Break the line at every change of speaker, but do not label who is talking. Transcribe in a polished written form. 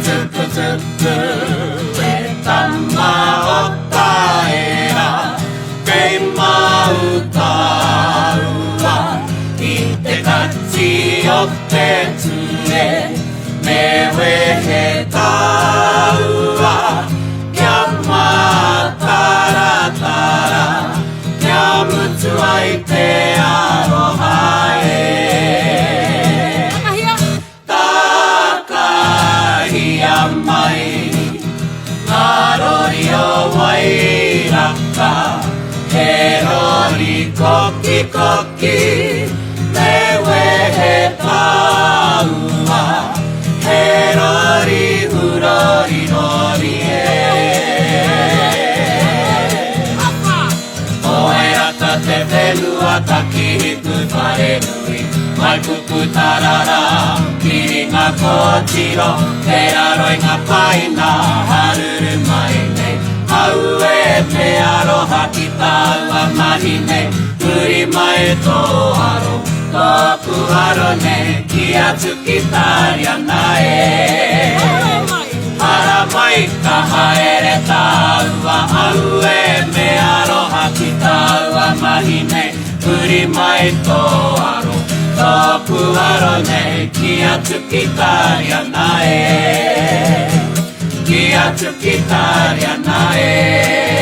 つくつくえたまおったえらけまうたうわいてたちよってつれめweへたうわきゃまたらたらきゃむつわいてあろはえ高い山いなろりおわいらかへろりこきこきめweへたうわへろりふろりろりおえらたてべるわたきひくばれるいわいぷくたららきりがこちろへらろいがぱいなはるるまいねはうえめあろはきたうわまひねふりまえとあろ遠くあろね気やつきたりゃなえはらまいかはえれたうわあうえめあろはきたうわまひねふりまえとあろ遠くあろね気やつきたりゃなえ気やつきたりゃなえ